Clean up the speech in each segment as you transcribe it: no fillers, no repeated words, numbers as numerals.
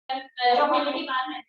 Probability बाद में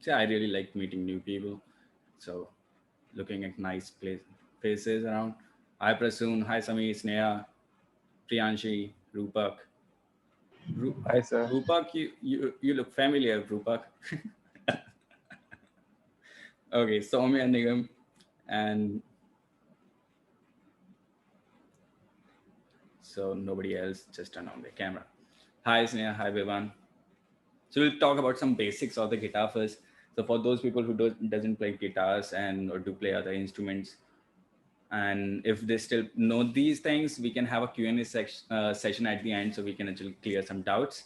So I really like meeting new people. So looking at nice faces around. Hi Prasoon, hi Sami, Sneha, Priyanshi, Rupak. Hi, sir. Rupak, you look familiar, Rupak. Okay, Soumya Nigam, and so nobody else just turn on the camera. Hi Sneha, hi Vivan. So we'll talk about some basics of the guitar first. So for those people who doesn't play guitars and or do play other instruments, and if they still know these things, we can have a Q&A session at the end, so we can actually clear some doubts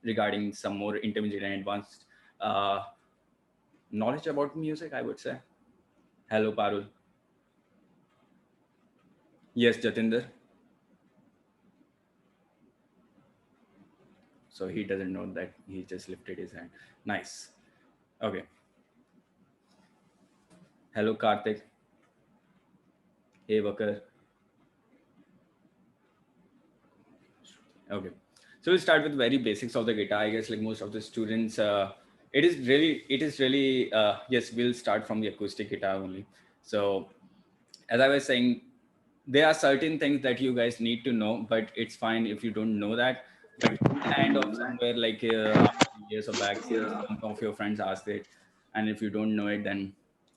regarding some more intermediate and advanced uh, knowledge about music, I would say. Hello, Parul. Yes, Jatinder. So he doesn't know that he just lifted his hand. Nice. Okay. Hello, Karthik. Hey, Vakar. Okay. So we'll start with very basics of the guitar. I guess like most of the students, yes, we'll start from the acoustic guitar only. So as I was saying, there are certain things that you guys need to know, but it's fine if you don't know that. But in the end of somewhere like after years of back, some of your friends ask it, and if you don't know it, then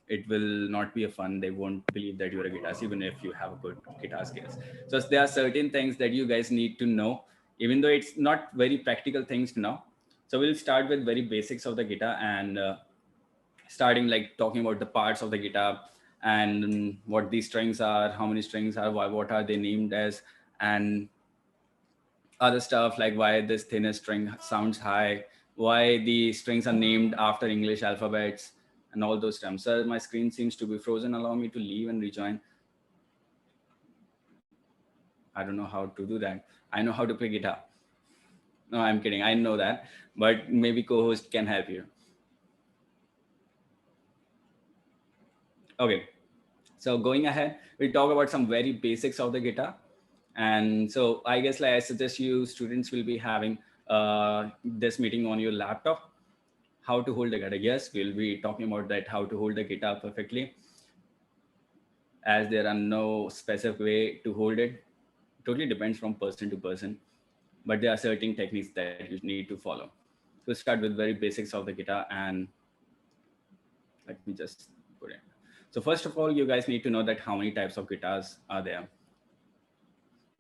it will not be a fun. They won't believe that you're a guitarist, even if you have good guitar skills. So there are certain things that you guys need to know, even though it's not very practical things to know. So we'll start with very basics of the guitar and starting like talking about the parts of the guitar and what these strings are, how many strings are, what are they named as, and other stuff like why this thinner string sounds high, why the strings are named after English alphabets, and all those terms. Sir, my screen seems to be frozen. Allow me to leave and rejoin. I don't know how to do that. I know how to play guitar. No, I'm kidding. I know that, but maybe co-host can help you. Okay. So going ahead, we'll talk about some very basics of the guitar. And so I guess like I suggest you students will be having this meeting on your laptop. How to hold the guitar. Yes, we'll be talking about that, how to hold the guitar perfectly, as there are no specific way to hold it. Totally depends from person to person, but there are certain techniques that you need to follow. So start with very basics of the guitar, and let me just put it. So first of all, you guys need to know that how many types of guitars are there.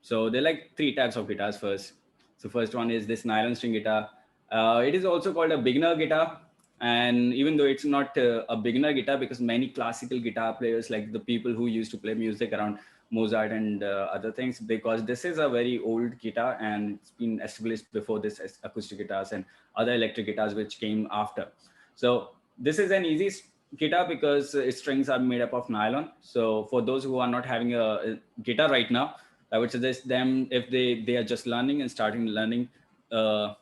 So there are like three types of guitars first. So first one is this nylon string guitar. It is also called a beginner guitar. And even though it's not a beginner guitar, because many classical guitar players, like the people who used to play music around Mozart and other things, because this is a very old guitar and it's been established before this acoustic guitars and other electric guitars which came after. So this is an easy guitar because its strings are made up of nylon. So for those who are not having a guitar right now, I would suggest them, if they are just learning and starting learning uh,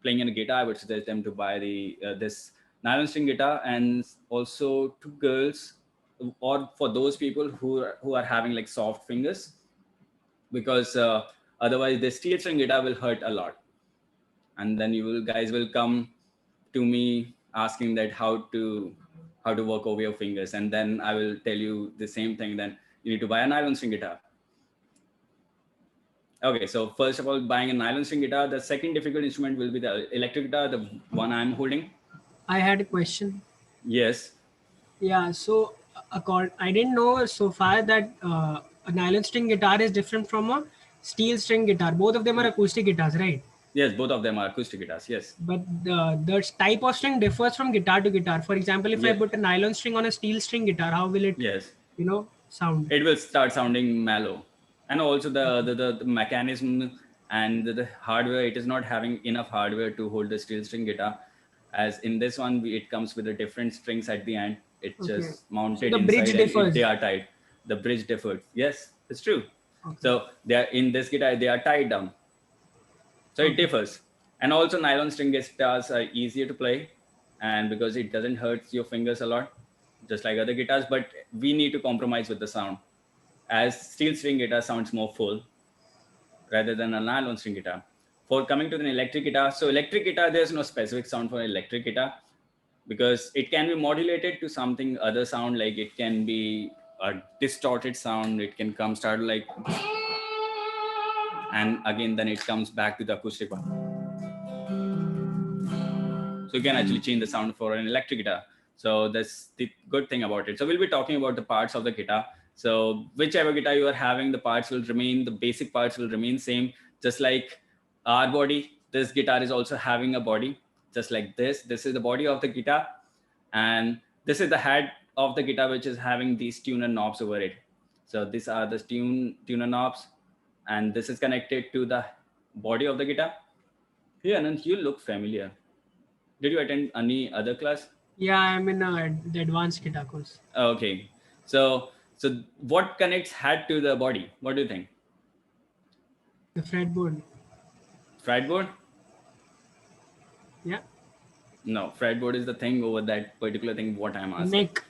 playing in a guitar, I would suggest them to buy the this nylon string guitar. And also to girls, or for those people who are having like soft fingers, because otherwise the steel string guitar will hurt a lot. And then you will guys will come to me asking that how to work over your fingers, and then I will tell you the same thing. Then you need to buy a nylon string guitar. Okay, so first of all, buying a nylon string guitar. The second difficult instrument will be the electric guitar, the one I'm holding. I had a question. Yes, Yeah, so I didn't know so far that a nylon string guitar is different from a steel string guitar. Both of them are acoustic guitars, right? yes, both of them are acoustic guitars. Yes, But the type of string differs from guitar to guitar. For example, if I yes, put a nylon string on a steel string guitar, how will it, yes. sound? It will start sounding mellow, and also the mechanism and the hardware. It is not having enough hardware to hold the steel string guitar. As in this one, it comes with the different strings at the end. It's Okay. just So mounted the inside, bridge and they differs. are tied. The bridge differs. Yes, it's true. Okay. So they are in this guitar. They are tied down. So it Okay. differs. And also nylon string guitars are easier to play, and because it doesn't hurt your fingers a lot, just like other guitars. But we need to compromise with the sound, as steel string guitar sounds more full rather than a nylon string guitar. For coming to the electric guitar, so electric guitar, there's no specific sound for electric guitar, because it can be modulated to something other sound, like it can be a distorted sound. It can come start like, and again then it comes back to the acoustic one. So you can actually change the sound for an electric guitar. So that's the good thing about it. So we'll be talking about the parts of the guitar. So whichever guitar you are having, the parts will remain, the basic parts will remain same. Just like our body, this guitar is also having a body, just like this. This is the body of the guitar. And this is the head of the guitar, which is having these tuner knobs over it. So these are the tuner knobs. And this is connected to the body of the guitar. Here, Anand, you look familiar. Did you attend any other class? Yeah, I'm in the advanced guitar course. Okay. So what connects head to the body? What do you think? The fretboard. Fretboard? Yeah. No, fretboard is the thing over that particular thing. What I'm asking. Neck.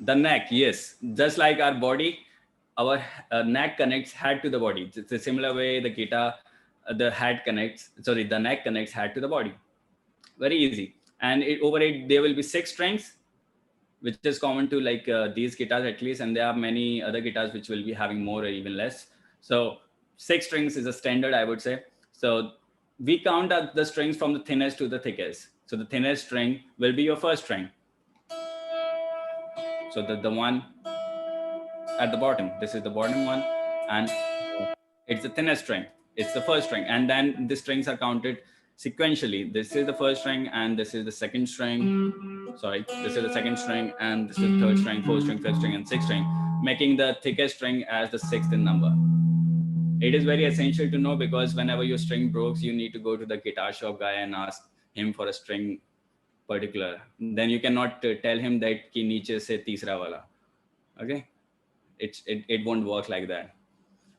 The neck, yes. Just like our body, our neck connects head to the body. It's a similar way the guitar, the neck connects head to the body. Very easy. And over it, there will be 6 strings, which is common to like these guitars at least. And there are many other guitars which will be having more or even less. So 6 strings is a standard, I would say. So we count up the strings from the thinnest to the thickest. So the thinnest string will be your first string. So the one at the bottom, this is the bottom one, and it's the thinnest string. It's the first string, and then the strings are counted sequentially. This is the first string, and this is the second string. Sorry, this is the second string, and this is the third string, fourth string, fifth string, and sixth string, making the thickest string as the 6th in number. It is very essential to know, because whenever your string breaks, you need to go to the guitar shop guy and ask him for a string particular. Then you cannot tell him that ki niche se teesra wala. Okay, it won't work like that.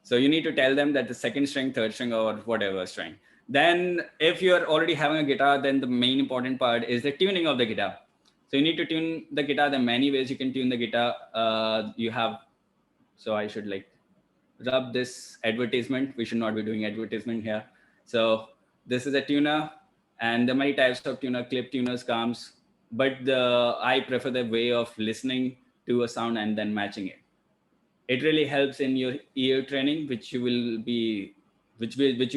So you need to tell them that the second string, third string, or whatever string. Then if you are already having a guitar, then the main important part is the tuning of the guitar. So you need to tune the guitar. There are many ways you can tune the guitar. So I should like rub this advertisement. We should not be doing advertisement here. So this is a tuner, and there are many types of tuner. Clip tuners comes, but I prefer the way of listening to a sound and then matching it. It really helps in your ear training, which you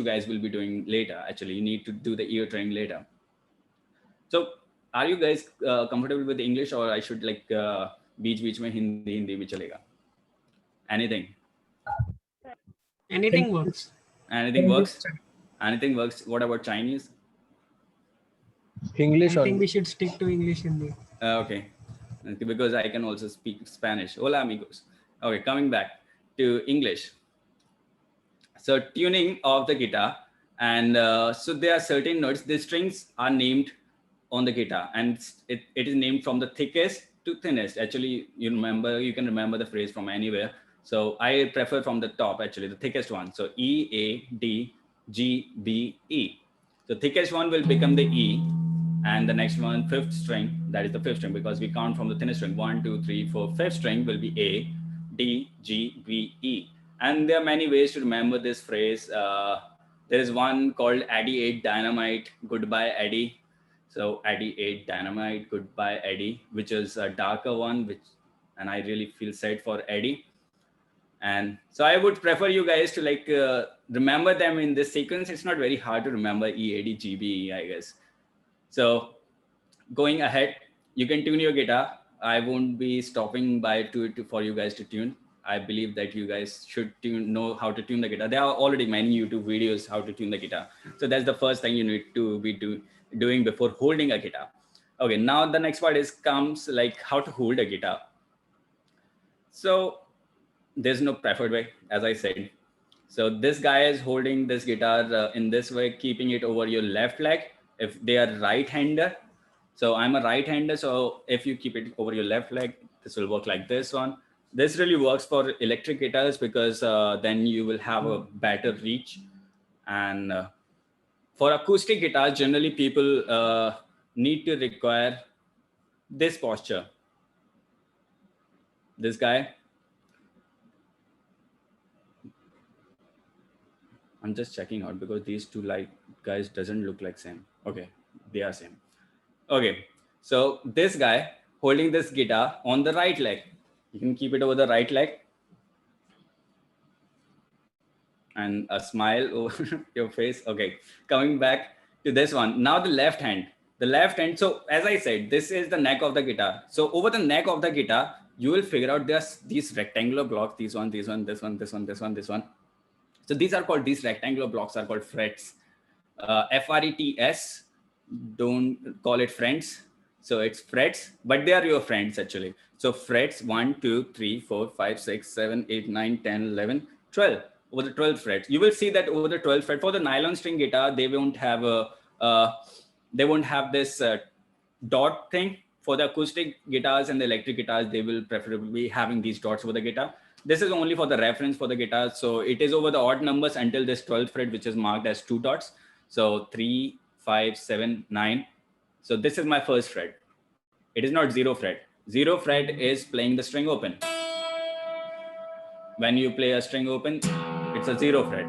guys will be doing later. Actually, you need to do the ear training later. So are you guys comfortable with English, or I should like beech mein Hindi bhi chalega? Anything works. Anything works. Anything works. What about Chinese? English I only. think we should stick to English Hindi. Okay, because I can also speak Spanish. Hola amigos. Okay, coming back to English. So tuning of the guitar, and so there are certain notes. The strings are named on the guitar, and it is named from the thickest to thinnest. Actually, you can remember the phrase from anywhere. So I prefer from the top, actually, the thickest one. So E, A, D, G, B, E. The thickest one will become the E, and the next one, 5th string, that is the 5th string, because we count from the thinnest string. 1, 2, 3, 4. 5th string will be A, D, G, B, E. And there are many ways to remember this phrase. There is one called Eddie ate dynamite, goodbye Eddie. So Eddie ate dynamite, goodbye Eddie, which is a darker one, and I really feel sad for Eddie. And so I would prefer you guys to like remember them in this sequence. It's not very hard to remember E, A, D, G, B, E, I guess. So going ahead, you can tune your guitar. I won't be stopping by for you guys to tune. I believe that you guys should know how to tune the guitar. There are already many YouTube videos how to tune the guitar. So that's the first thing you need to be doing before holding a guitar. Okay, now the next part comes like how to hold a guitar. So there's no preferred way, as I said. So this guy is holding this guitar in this way, keeping it over your left leg. If they are right-hander, so I'm a right-hander. So if you keep it over your left leg, this will work like this one. This really works for electric guitars, because then you will have a better reach. And for acoustic guitars, generally people need to require this posture. This guy. I'm just checking out, because these two guys doesn't look like same. Okay, they are same. Okay, So this guy holding this guitar on the right leg, you can keep it over the right leg, and a smile over your face. Okay, coming back to this one. Now the left hand. The left hand. So as I said, this is the neck of the guitar. So over the neck of the guitar, you will figure out there's these rectangular blocks. This one, this one, this one, this one, this one, this one. So these rectangular blocks are called frets. Frets. Don't call it friends. So it's frets, but they are your friends actually. So frets 1, 2, 3, 4, 5, 6, 7, 8, 9, 10, 11, 12. Over the 12 frets, you will see that over the 12 fret for the nylon string guitar, they won't have this dot thing. For the acoustic guitars and the electric guitars, they will preferably be having these dots over the guitar. This is only for the reference for the guitar. So it is over the odd numbers until this 12th fret, which is marked as 2 dots. So 3, 5, 7, 9. So this is my first fret. It is not 0 fret. 0 fret is playing the string open. When you play a string open, it's a 0 fret.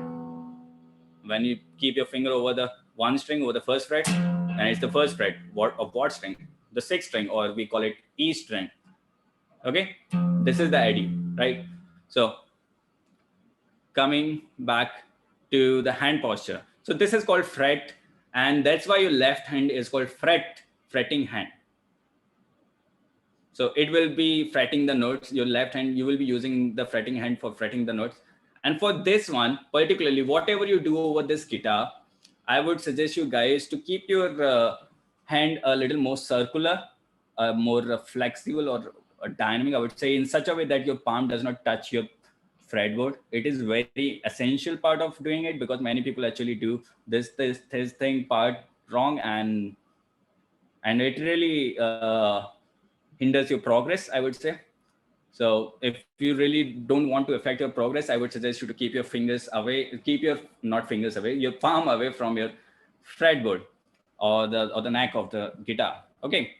When you keep your finger over the one string over the first fret, and it's the first fret of what string? The 6th string, or we call it E string. Okay, this is the idea, right? So coming back to the hand posture. So this is called fret, and that's why your left hand is called fretting hand. So it will be fretting the notes. Your left hand, you will be using the fretting hand for fretting the notes. And for this one, particularly, whatever you do over this guitar, I would suggest you guys to keep your hand a little more circular, more flexible or dynamic, I would say, in such a way that your palm does not touch your fretboard. It is very essential part of doing it, because many people actually do this thing part wrong, and it really hinders your progress, I would say. So if you really don't want to affect your progress, I would suggest you to keep your fingers away, your palm away from your fretboard or the neck of the guitar. Okay.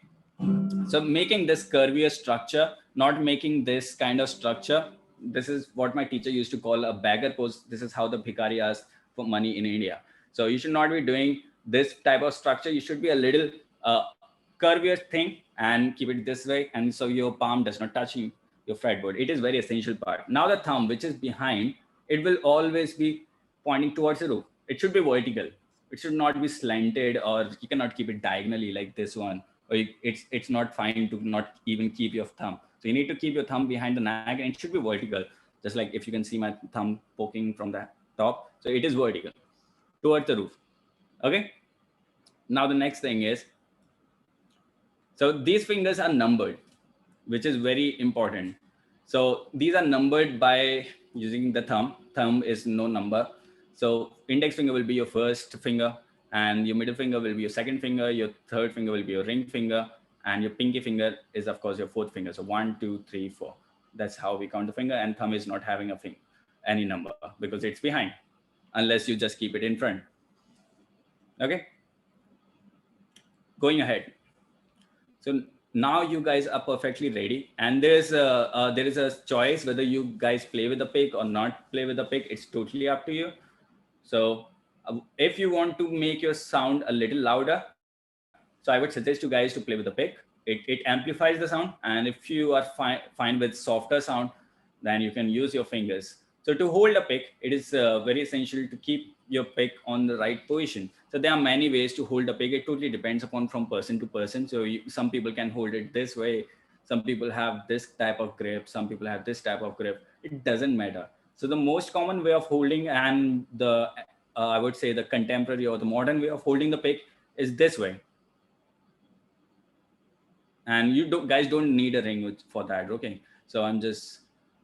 So making this curvier structure, not making this kind of structure. This is what my teacher used to call a beggar pose. This is how the bhikari ask for money in India. So you should not be doing this type of structure. You should be a little curvier thing and keep it this way. And so your palm does not touch your fretboard. It is very essential part. Now the thumb, which is behind, it will always be pointing towards the roof. It should be vertical. It should not be slanted, or you cannot keep it diagonally like this one. Or it's not fine to not even keep your thumb. So you need to keep your thumb behind the neck, and it should be vertical. Just like if you can see my thumb poking from the top. So it is vertical towards the roof. Okay. Now the next thing is, so these fingers are numbered, which is very important. So these are numbered by using the thumb. Thumb is no number. So index finger will be your first finger, and your middle finger will be your second finger. Your third finger will be your ring finger, and your pinky finger is of course your fourth finger. So 1, 2, 3, 4. That's how we count the finger. And thumb is not having a finger, any number, because it's behind, unless you just keep it in front. Okay. Going ahead. So now you guys are perfectly ready, and there is a choice whether you guys play with the pick or not play with the pick. It's totally up to you. So if you want to make your sound a little louder, so I would suggest you guys to play with the pick. It amplifies the sound, and if you are fine with softer sound, then you can use your fingers. So to hold a pick, it is very essential to keep your pick on the right position. So there are many ways to hold a pick. It totally depends upon from person to person. So some people can hold it this way. Some people have this type of grip. Some people have this type of grip. It doesn't matter. So the most common way of holding, and the I would say the contemporary or the modern way of holding the pick, is this way. And guys don't need a ring for that. Okay. So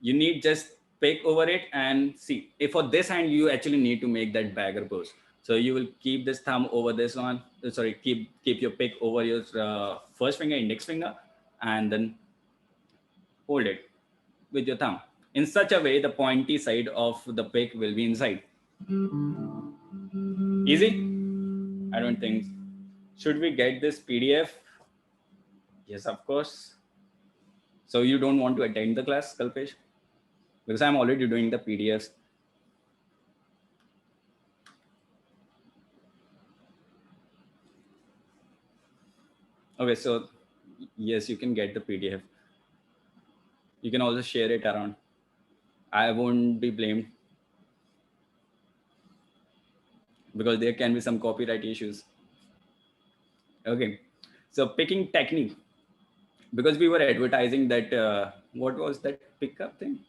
you need just pick over it, and see, if for this hand, you actually need to make that beggar pose. So you will keep this thumb over this one. Sorry, keep your pick over your first finger, index finger, and then hold it with your thumb in such a way the pointy side of the pick will be inside. Easy? I don't think. Should we get this PDF? Yes, of course. So you don't want to attend the class, Kalpesh? Because I'm already doing the PDFs. Okay, so Yes, you can get the PDF. You can also share it around. I won't be blamed because there can be some copyright issues. Okay, so picking technique, because we were advertising that what was that pickup thing?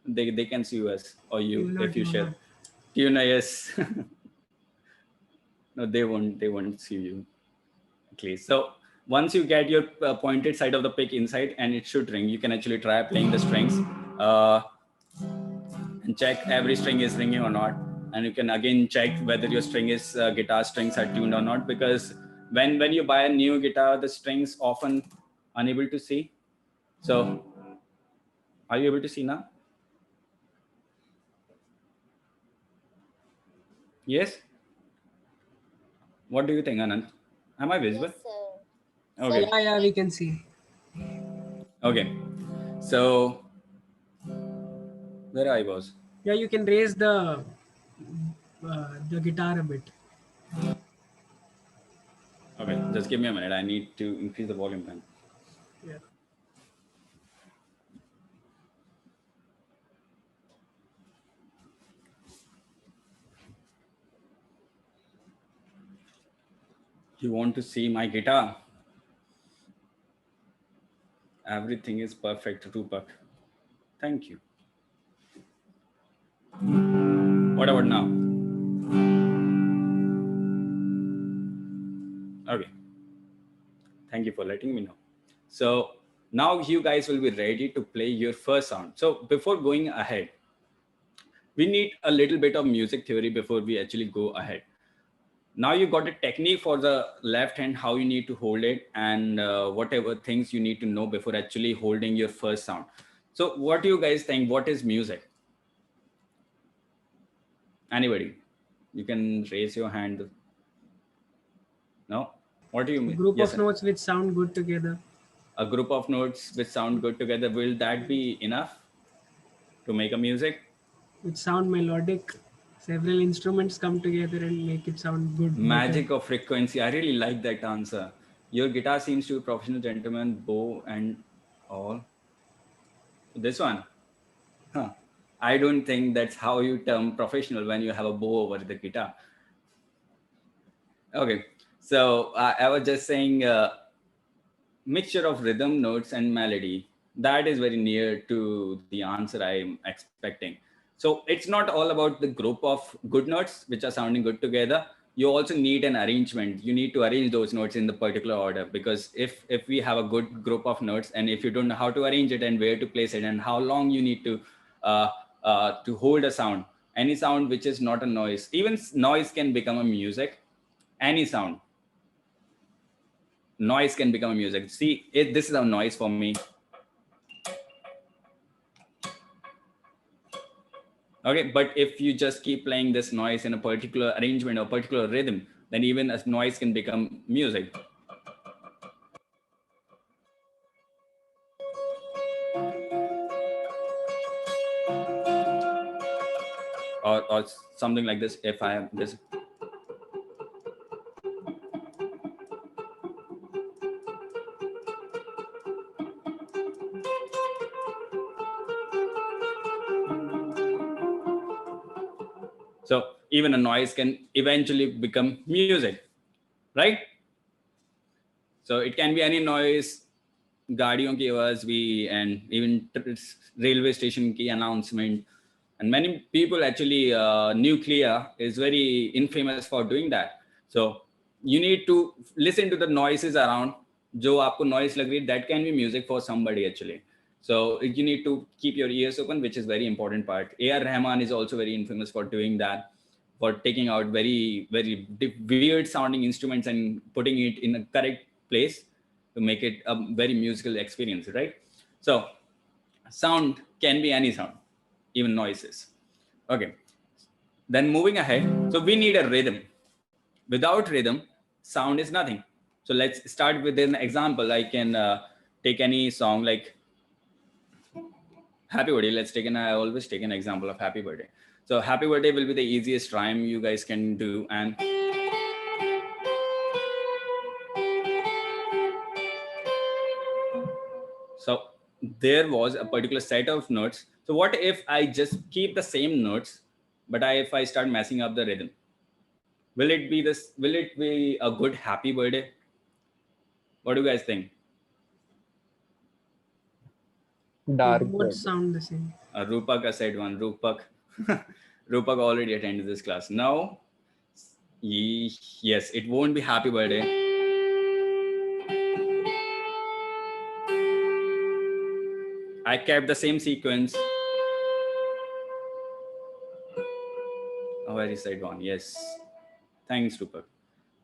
They can sue us or you Tuna, if you share. tuna. Tuna, yes. No, they won't sue you. At least. So once you get your pointed side of the pick inside and it should ring, you can actually try playing the strings and check every string is ringing or not. And you can again check whether your string is guitar strings are tuned or not, because when you buy a new guitar, the strings often unable to see. So are you able to see now? Yes. What do you think, Anand? Am I visible? Yes, sir. Okay. Yeah, we can see. Okay. So where I was? Yeah, you can raise the guitar a bit. Okay, just give me a minute. I need to increase the volume then. Yeah. You want to see my guitar? Everything is perfect, Rupak. Thank you. What about now? Okay. Thank you for letting me know. So now you guys will be ready to play your first sound. So before going ahead, we need a little bit of music theory before we actually go ahead. Now you got a technique for the left hand, how you need to hold it, and whatever things you need to know before actually holding your first sound. So what do you guys think? What is music? Anybody? You can raise your hand. No? What do you A mean? group Yes, of sir. notes which sound good together. A group of notes which sound good together. Will that be enough to make a music? Which sound melodic. Several instruments come together and make it sound good. Magic better. of frequency. I really like that answer. Your guitar seems to be professional gentleman, bow and all. This one? Huh. I don't think that's how you term professional when you have a bow over the guitar. Okay. So I was just saying mixture of rhythm, notes, and melody. That is very near to the answer I'm expecting. So it's not all about the group of good notes which are sounding good together. You also need an arrangement. You need to arrange those notes in the particular order, because if we have a good group of notes and if you don't know how to arrange it and where to place it and how long you need to hold a sound, any sound which is not a noise, even noise can become a music. Any sound, noise can become a music. See, this is a noise for me. Okay, but if you just keep playing this noise in a particular arrangement or particular rhythm, then even a noise can become music. Or something like this. If I have this. So even a noise can eventually become music, right? So it can be any noise, गाड़ियों की आवाज भी, and even railway station की announcement. And many people actually, nuclear is very infamous for doing that. So you need to listen to the noises around. जो आपको noise लग रही है, that can be music for somebody actually. So you need to keep your ears open, which is very important part. A.R. Rahman is also very infamous for doing that, for taking out very weird sounding instruments and putting it in a correct place to make it a very musical experience, right? So sound can be any sound, even noises. Okay, then moving ahead, so we need a rhythm. Without rhythm, sound is nothing. So let's start with an example. I can take any song like Happy Birthday. Let's take I always take an example of Happy Birthday. So Happy Birthday will be the easiest rhyme you guys can do. And So there was a particular set of notes. So what if I just keep the same notes, but if I start messing up the rhythm? Will it be this? Will it be a good happy birthday? What do you guys think? Dark Would bird. sound the same. Rupak said one. Rupak, Rupak already attended this class. No, yes, it won't be happy birthday. I kept the same sequence. A very sad one. Yes, thanks, Rupak.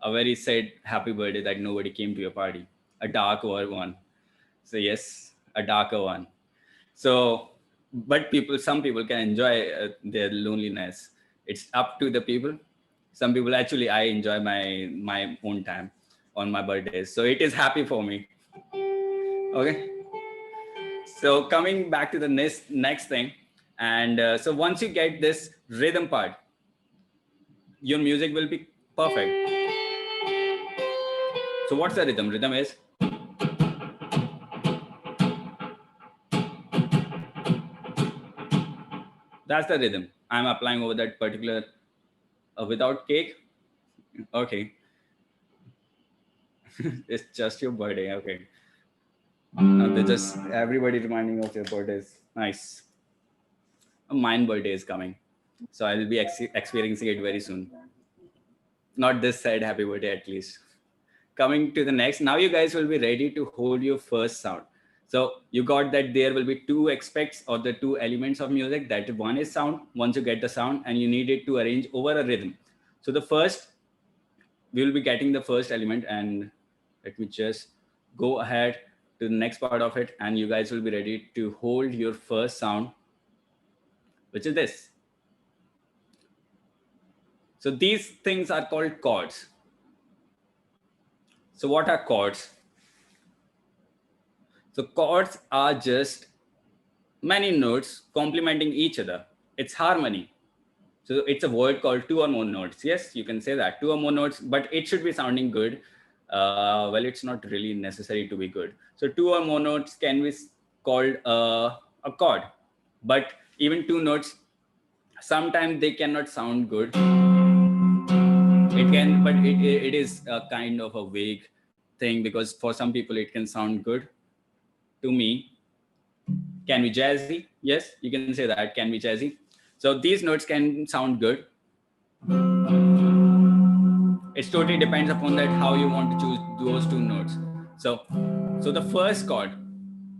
A very sad happy birthday that nobody came to your party. A darker one. So yes, a darker one. So, but some people can enjoy their loneliness. It's up to the people. Some people actually, I enjoy my own time on my birthdays. So it is happy for me. Okay. So coming back to the next thing. And so once you get this rhythm part, your music will be perfect. So what's the rhythm? Rhythm is that's the rhythm I'm applying over that particular without cake. Okay. It's just your birthday. Okay. They're just everybody reminding of your birthdays. Nice. Mine birthday is coming. So I'll be experiencing it very soon. Not this side, happy birthday at least. Coming to the next, now you guys will be ready to hold your first sound. So you got that there will be two aspects or the two elements of music. That one is sound. Once you get the sound and you need it to arrange over a rhythm. So the first, we will be getting the first element, and let me just go ahead to the next part of it, and you guys will be ready to hold your first sound, which is this. So these things are called chords. So what are chords? So chords are just many notes complementing each other. It's harmony. So it's a word called two or more notes. Yes, you can say that, two or more notes, but it should be sounding good. Well, it's not really necessary to be good. So two or more notes can be called a chord, but even two notes, sometimes they cannot sound good. It can, but it is a kind of a vague thing, because for some people it can sound good. To me, can be jazzy. Yes, you can say that, can be jazzy. So these notes can sound good. It totally depends upon that how you want to choose those two notes. So the first chord.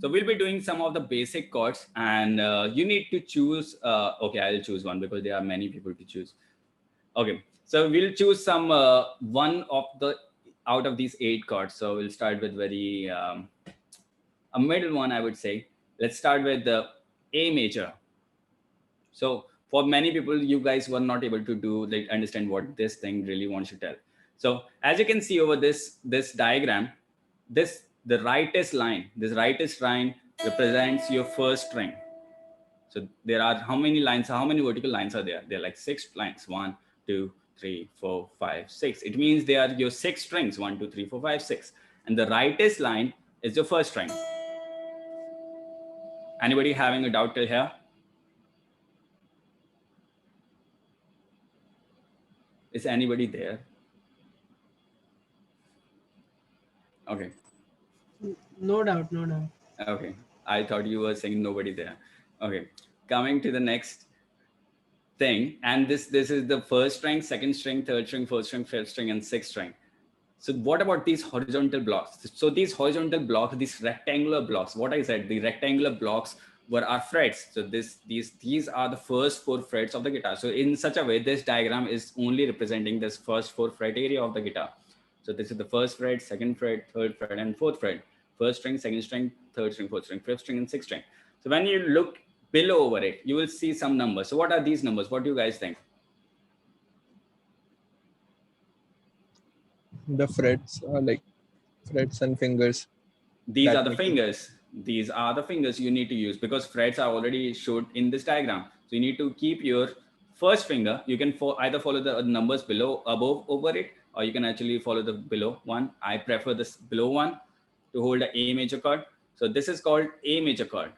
So we'll be doing some of the basic chords, and you need to choose. Okay, I'll choose one because there are many people to choose. Okay, so we'll choose some one of the out of these 8 chords. So we'll start with very a middle one, I would say. Let's start with the A major. So for many people, you guys were not able to understand what this thing really wants to tell. So as you can see over this diagram, the rightest line represents your first string. So there are how many vertical lines are there? There are like 6 lines. 1, 2, 3, 4, 5, 6. It means they are your 6 strings. 1, 2, 3, 4, 5, 6. And the rightest line is your first string. Anybody having a doubt till here? Is anybody there? Okay. No doubt. Okay. I thought you were saying nobody there. Okay. Coming to the next thing. And this is the first string, second string, third string, fourth string, fifth string, and sixth string. So what about these horizontal blocks? So these horizontal blocks, these rectangular blocks, what I said, the rectangular blocks were our frets. So these are the first 4 frets of the guitar. So in such a way, this diagram is only representing this first 4 fret area of the guitar. So this is the first fret, second fret, third fret, and fourth fret. First string, second string, third string, fourth string, fifth string, and sixth string. So when you look below over it, you will see some numbers. So what are these numbers? What do you guys think? The frets are like frets and fingers. These are the fingers. These are the fingers you need to use, because frets are already showed in this diagram. So you need to keep your first finger. You can either follow the numbers below, above, over it, or you can actually follow the below one. I prefer this below one to hold the A major chord. So this is called A major chord.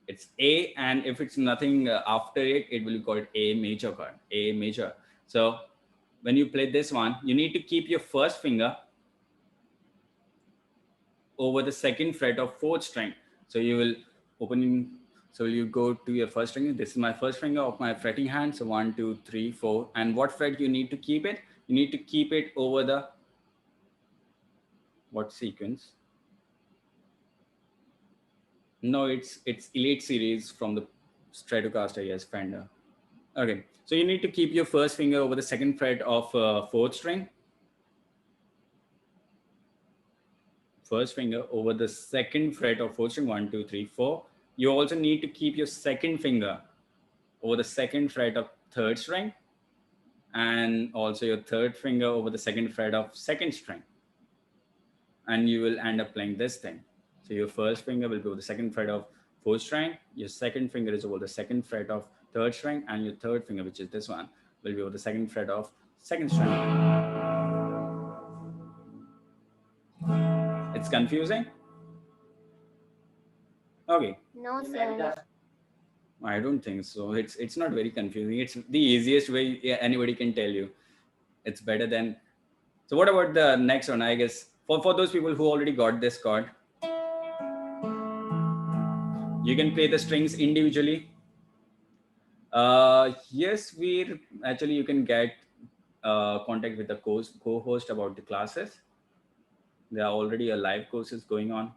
It's A, and if it's nothing after it, it will be called A major chord, A major. So when you play this one, you need to keep your first finger over the second fret of fourth string. So you will so you go to your first string. This is my first finger of my fretting hand. So 1, 2, 3, 4. And what fret you need to keep it? You need to keep it over the, what sequence? No, it's Elite series from the Stratocaster, yes, Fender. Okay, so you need to keep your first finger over the second fret of fourth string. First finger over the second fret of fourth string, 1, 2, 3, 4. You also need to keep your second finger over the second fret of third string, and also your third finger over the second fret of second string. And you will end up playing this thing. So your first finger will be over the second fret of fourth string, your second finger is over the second fret of third string, and your third finger, which is this one, will be over the second fret of second string. It's confusing? Okay. No, sir. I don't think so. It's not very confusing. It's the easiest way anybody can tell you. It's better than. So what about the next one? I guess for those people who already got this chord, you can play the strings individually. Yes, you can get contact with the co-host about the classes. There are already a live courses going on.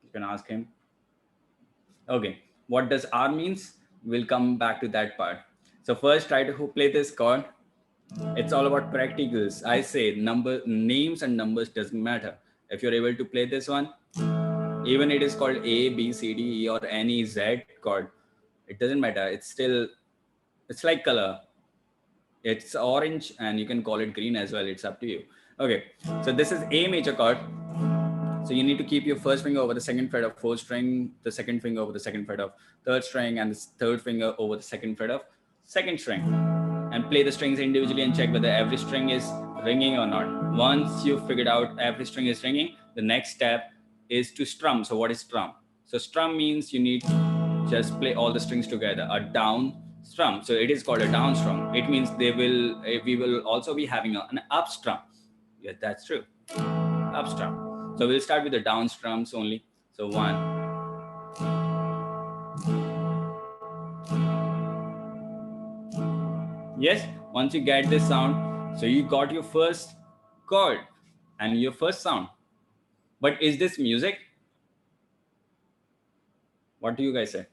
You can ask him. Okay, what does R means? We'll come back to that part. So first, try to play this chord. It's all about practicals. I say names and numbers doesn't matter. If you're able to play this one, even it is called A, B, C, D, E, or any Z chord, it doesn't matter. It's like color. It's orange, and you can call it green as well. It's up to you. Okay, so this is A major chord. So you need to keep your first finger over the second fret of fourth string, the second finger over the second fret of third string, and the third finger over the second fret of second string. And play the strings individually and check whether every string is ringing or not. Once you've figured out every string is ringing, the next step is to strum. So what is strum? So strum means you need to just play all the strings together, a down strum. So it is called a down strum. It means we will also be having an up strum. Yes, that's true. Up strum. So we'll start with the down strums only. So 1. Yes, once you get this sound, so you got your first chord and your first sound. But is this music? What do you guys say?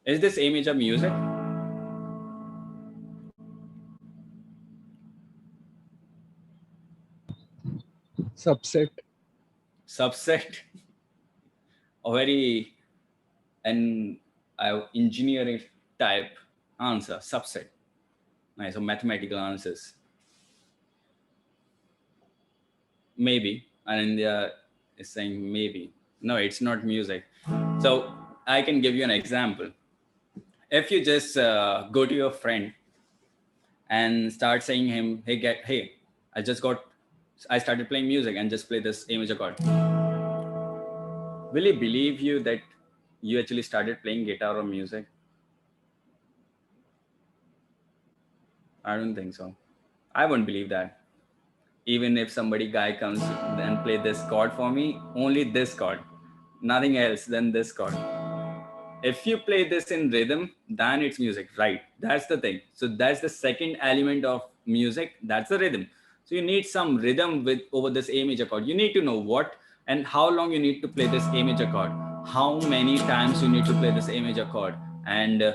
Is this A major music? Subset. Subset. A very engineering type answer. Subset. Nice. So mathematical answers. Maybe. And India is saying maybe. No, it's not music. So I can give you an example. If you just go to your friend and start saying him, hey, I started playing music, and just play this A major chord. Will he believe you that you actually started playing guitar or music? I don't think so. I won't believe that. Even if somebody guy comes and play this chord for me, only this chord, nothing else than this chord. If you play this in rhythm, then it's music, right? That's the thing. So that's the second element of music. That's the rhythm. So you need some rhythm over this A major chord. You need to know what and how long you need to play this A major chord. How many times you need to play this A major chord, and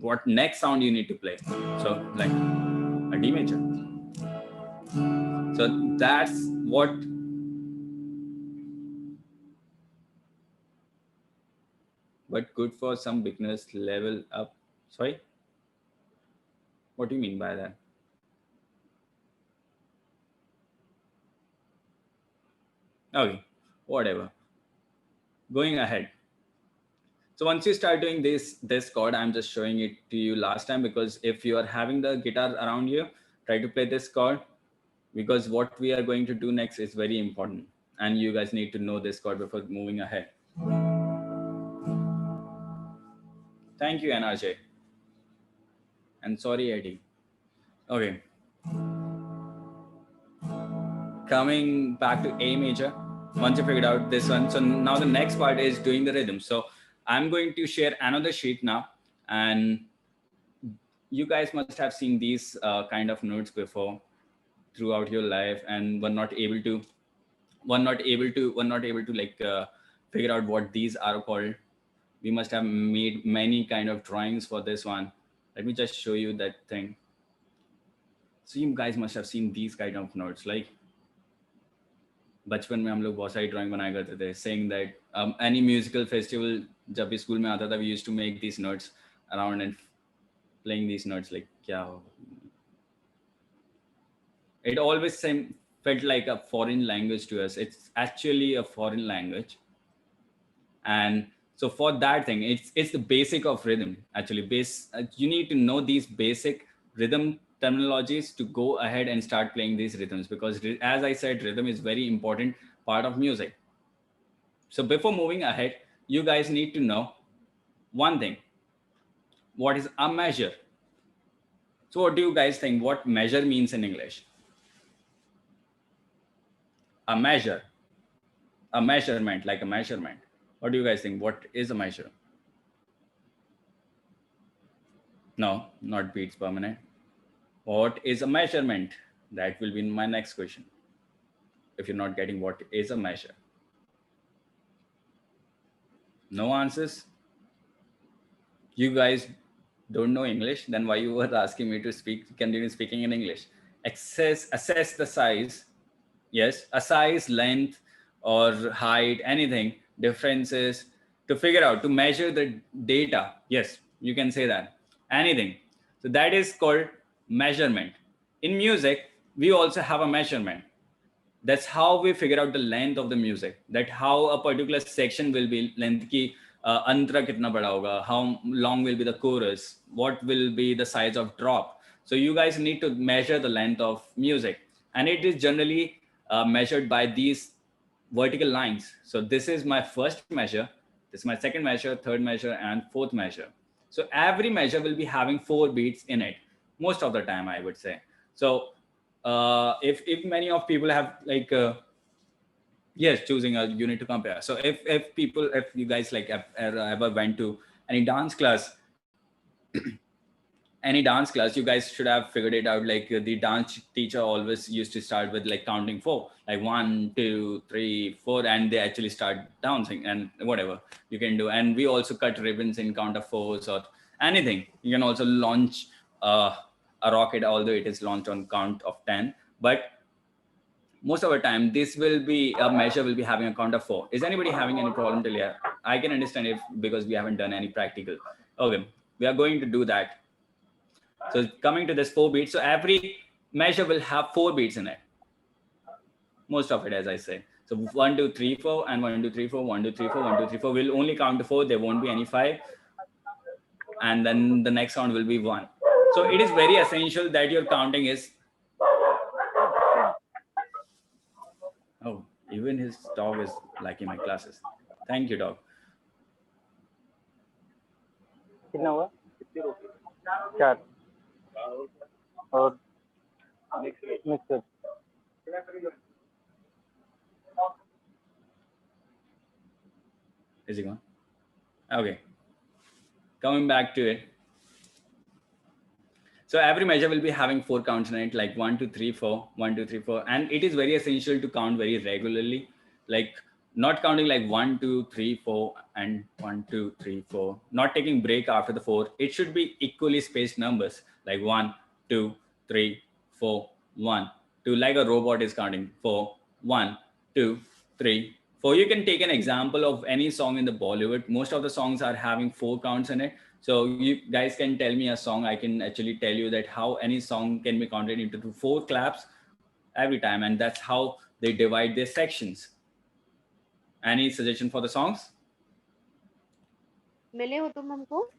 what next sound you need to play. So like a D major. So that's what. But good for some beginners level up. Sorry? What do you mean by that? Okay, whatever. Going ahead. So once you start doing this chord, I'm just showing it to you last time, because if you are having the guitar around you, try to play this chord, because what we are going to do next is very important. and you guys need to know this chord before moving ahead. Thank you, NRJ. And sorry, Eddie. Okay. Coming back to A major, once you figured out this one, so now the next part is doing the rhythm. So I'm going to share another sheet now, and you guys must have seen these kind of notes before throughout your life, and were not able to like figure out what these are called. We must have made many kind of drawings for this one. Let me just show you that thing. So you guys must have seen these kind of notes, like बचपन में हम लोग बहुत सारी drawing बनाया करते थे, saying that any musical festival जब भी स्कूल में आता था, we used to make these notes around and playing these notes, like क्या हो. It always felt like a foreign language to us. It's actually a foreign language, and so for that thing, it's the basic of rhythm. Actually, you need to know these basic rhythm terminologies to go ahead and start playing these rhythms, because as I said, rhythm is very important part of music. So before moving ahead, you guys need to know one thing. What is a measure? So what do you guys think what measure means in English? A measure, a measurement, like a measurement. What do you guys think? What is a measure? No, not beats per minute. What is a measurement? That will be my next question. If you're not getting what is a measure. No answers? You guys don't know English? Then why you were asking me to continue speaking in English? Assess the size. Yes, a size, length, or height, anything, differences, to figure out, to measure the data. Yes, you can say that. Anything. So that is called measurement. In music, we also have a measurement. That's how we figure out the length of the music, that how a particular section will be length ki antara kitna bada hoga, how long will be the chorus, what will be the size of drop. So you guys need to measure the length of music, and it is generally measured by these vertical lines. So this is my first measure, this is my second measure, third measure, and fourth measure. So every measure will be having 4 beats in it, most of the time, I would say. So if many of people have like yes, choosing a unit to compare. So if you guys like ever went to any dance class, you guys should have figured it out. Like the dance teacher always used to start with like counting 4, like 1, 2, 3, 4, and they actually start dancing and whatever you can do. And we also cut ribbons in count of 4s or anything. You can also launch a rocket, although it is launched on count of 10. But most of the time, this will be a measure will be having a count of 4. Is anybody having any problem till here? I can understand if because we haven't done any practical. Okay, we are going to do that. So coming to this 4 beats, so every measure will have 4 beats in it. Most of it, as I say. So 1, 2, 3, 4, and 1, 2, 3, 4, 1, 2, 3, 4, 1, 2, 3, 4. We'll only count to 4. There won't be any 5. And then the next count will be 1. So it is very essential that your counting is. Oh, even his dog is liking my classes. Thank you, dog. कितना हुआ? 4 और mixer. Is he gone? Okay. Coming back to it. So every measure will be having 4 counts in it, like 1, 2, 3, 4, 1, 2, 3, 4. And it is very essential to count very regularly, like not counting like 1, 2, 3, 4, and 1, 2, 3, 4, not taking break after the 4. It should be equally spaced numbers, like 1, 2, 3, 4, 1, 2, like a robot is counting 4, 1, 2, 3, 4. You can take an example of any song in the Bollywood. Most of the songs are having 4 counts in it. So you guys can tell me a song. I can actually tell you that how any song can be counted into 4 claps every time. And that's how they divide their sections. Any suggestion for the songs? मिले हो तुम हमको?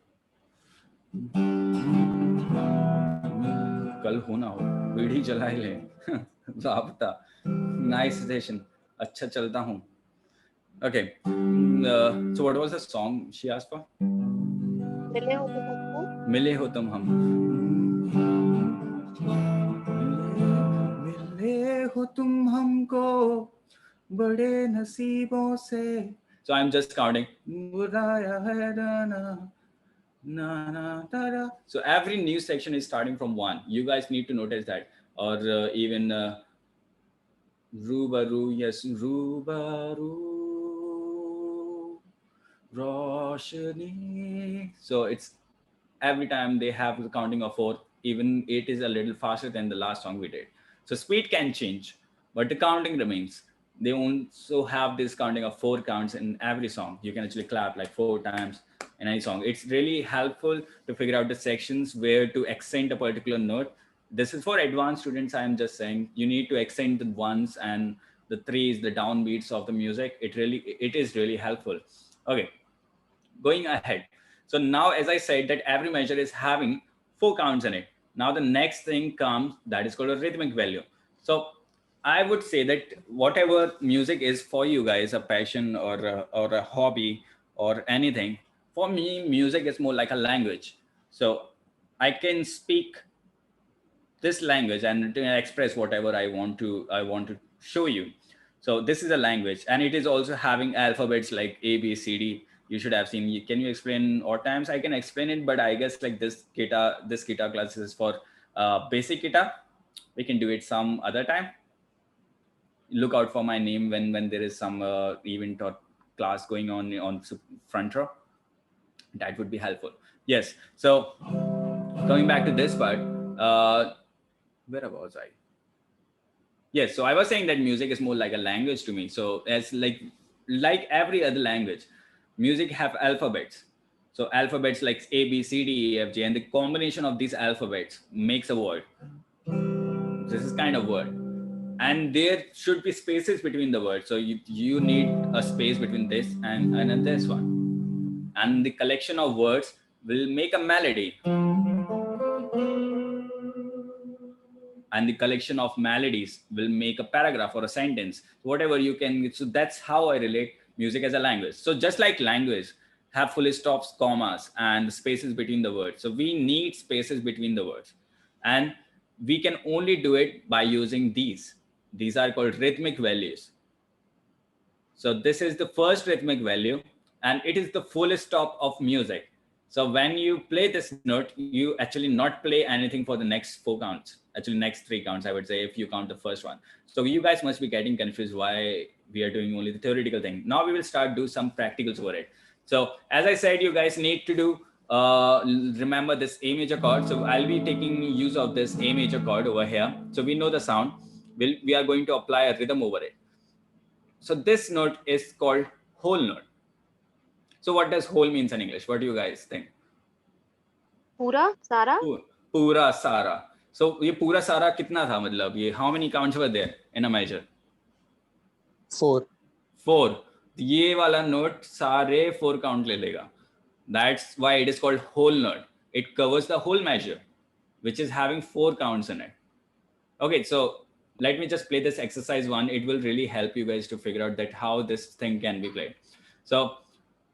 कल हो ना हो, बीड़ी जला ले. Nice suggestion. अच्छा चलता हूँ. Okay. So what was the song she asked for? मिले हो तुम हमको. मिले हो तुम हम. मिले हो तुम हमको बड़े नसीबों से. So I'm just counting. बुराया है ना na na da da. So every new section is starting from 1. You guys need to notice that. Or even Rubaru, yes, Rubaru, Roshni. So it's every time they have the counting of 4. Even it is a little faster than the last song we did. So speed can change, but the counting remains. They also have this counting of 4 counts in every song. You can actually clap like 4 times in any song. It's really helpful to figure out the sections where to accent a particular note. This is for advanced students. I'm just saying you need to accent the 1s and the 3s, the downbeats of the music. It is really helpful. Okay, going ahead. So now, as I said, that every measure is having 4 counts in it. Now the next thing comes that is called a rhythmic value. So I would say that whatever music is for you guys, a passion or a hobby or anything, for me, music is more like a language. So I can speak this language and to express whatever I want to show you. So this is a language, and it is also having alphabets like A, B, C, D. You should have seen. Can you explain odd times? I can explain it, but I guess like this guitar class is for basic guitar. We can do it some other time. Look out for my name when there is some event or class going on front row. That would be helpful. Yes. So coming back to this part, where was I? Yes. So I was saying that music is more like a language to me. So as like every other language, music have alphabets. So alphabets like A, B, C, D, E, F, G, and the combination of these alphabets makes a word. This is kind of word. And there should be spaces between the words. So you need a space between this and this one. And the collection of words will make a melody. And the collection of melodies will make a paragraph or a sentence, whatever you can. So that's how I relate music as a language. So just like language have full stops, commas, and spaces between the words. So we need spaces between the words. And we can only do it by using these. These are called rhythmic values. So this is the first rhythmic value, and it is the full stop of music. So when you play this note, you actually not play anything for the next 4 counts. Actually, next 3 counts, I would say, if you count the first one. So you guys must be getting confused why we are doing only the theoretical thing. Now we will start do some practicals for it. So as I said, you guys need to do remember this A major chord. So I'll be taking use of this A major chord over here. So we know the sound. We are going to apply a rhythm over it. So this note is called whole note. So what does whole means in English? What do you guys think? पूरा सारा. पूरा सारा. So ये पूरा सारा कितना था मतलब ये how many counts were there in a measure? 4. 4. ये वाला note सारे 4 count ले लेगा. That's why it is called whole note. It covers the whole measure, which is having 4 counts in it. Okay, so let me just play this exercise 1. It will really help you guys to figure out that how this thing can be played. So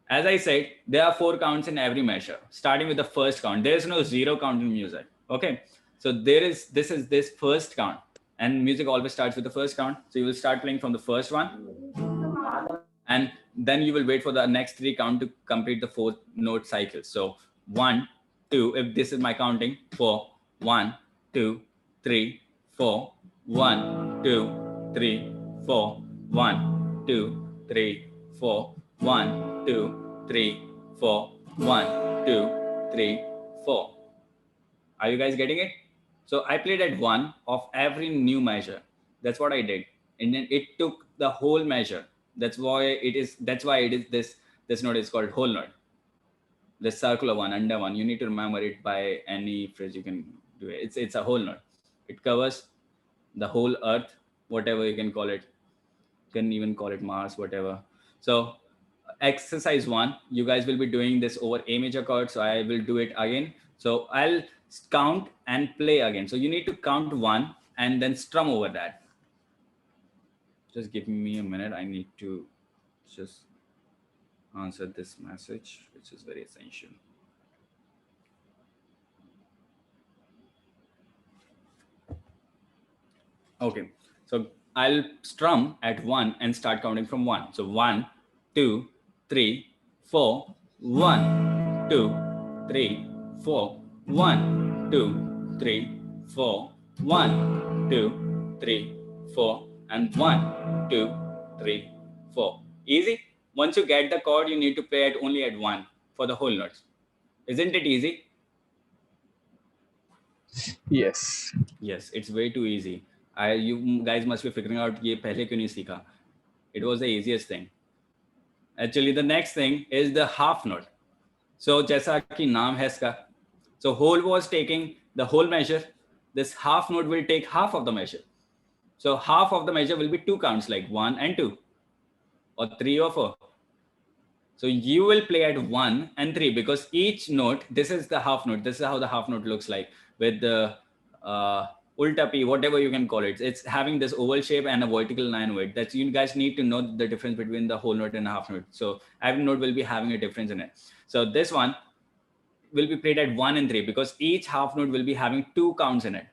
as I said, there are 4 counts in every measure, starting with the first count. There is no 0 count in music. Okay, so this is this first count, and music always starts with the first count. So you will start playing from the first one, and then you will wait for the next 3 count to complete the 4 note cycle. So 1, 2. If this is my counting, 4, 1, 2, 3, 4, 1, 2, 3, 4, 1, 2, 3, 4, 1, 2, 3, 4, 1, 2, 3, 4. Are you guys getting it? So I played at 1 of every new measure. That's what I did. And then it took the whole measure. That's why it is this note is called whole note. The circular one, under one. You need to remember it by any phrase you can do it. It's a whole note. It covers the whole earth, whatever you can call it. You can even call it Mars, whatever. So exercise 1, you guys will be doing this over A major chord. So I will do it again. So I'll count and play again. So you need to count 1 and then strum over that. Just give me a minute. I need to just answer this message, which is very essential. Okay, so I'll strum at 1 and start counting from 1. So 1, 2, 3, 4, 1, 2, 3, 4, 1, 2, 3, 4, 1, 2, 3, 4, and 1, 2, 3, 4. Easy? Once you get the chord, you need to play it only at 1 for the whole notes. Isn't it easy? Yes. Yes, it's way too easy. You guys must be figuring out ये पहले क्यों नहीं सीखा. It was the easiest thing. Actually, the next thing is the half note. So जैसा कि नाम है इसका, so whole was taking the whole measure. This half note will take half of the measure. So half of the measure will be 2 counts, like 1 and 2, or 3 or 4. So you will play at 1 and 3 because each note, this is the half note. This is how the half note looks like with the ulta P, whatever you can call it. It's having this oval shape and a vertical line with it. That you guys need to know the difference between the whole note and a half note. So every note will be having a difference in it. So this one will be played at 1 and 3 because each half note will be having 2 counts in it.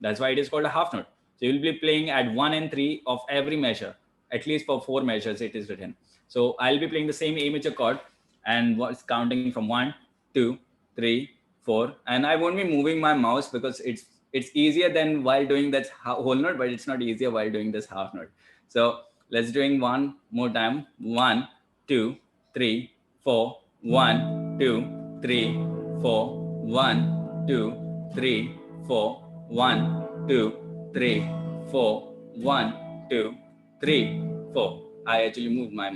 That's why it is called a half note. So you'll be playing at 1 and 3 of every measure, at least for 4 measures it is written. So I'll be playing the same A major chord and what's counting from 1, 2, 3, 4. And I won't be moving my mouse because it's easier than while doing that whole note, but it's not easier while doing this half note. So let's doing one more time. 1, 2, 3, 4, 1, 2, 3, 4, 1, 2, 3, 4, 1, 2, 3, 4, 1, 2, 3, 4. I actually moved my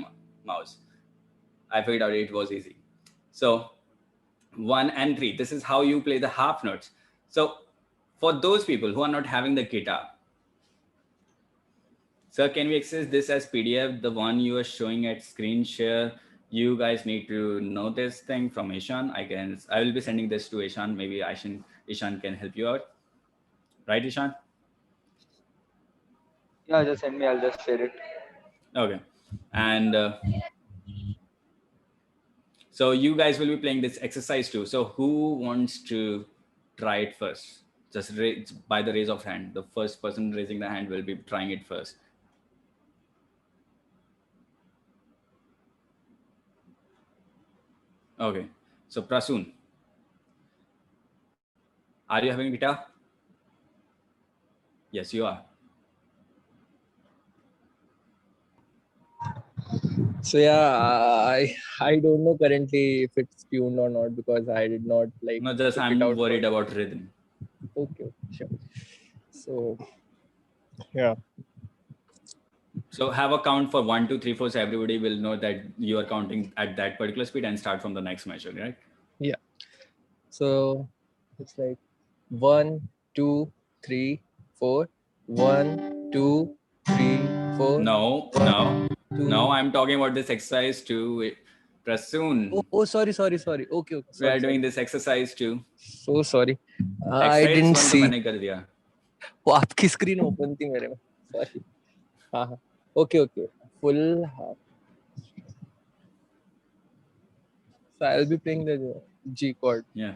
mouse. I figured out it was easy. So 1 and 3, this is how you play the half notes. So for those people who are not having the guitar, sir, can we access this as PDF, the one you are showing at screen share? You guys need to know this thing from Ishan. I will be sending this to Ishan. Maybe Ishan can help you out. Right, Ishan? Yeah, just send me. I'll just share it. Okay. And so you guys will be playing this exercise too. So who wants to try it first? Just by the raise of hand. The first person raising the hand will be trying it first. Okay. So Prasoon, are you having a guitar? Yes, you are. So yeah, I don't know currently if it's tuned or not because I did not like. No, just check I'm it out worried first. about rhythm. Okay, sure. So yeah. So have a count for 1, 2, 3, 4. So everybody will know that you are counting at that particular speed and start from the next measure, right? Yeah. So it's like 1, 2, 3, 4. 1, 2, 3, 4. No, no, no. I'm talking about this exercise too. Prasoon, Oh, sorry. Okay. we are Sorry. doing this exercise too. So sorry. I Exercise didn't 1 तो see. मैंने कर दिया. वो आपकी screen open थी मेरे में. Sorry. हाँ. Okay. Full half. So I'll be playing the G chord. Yeah.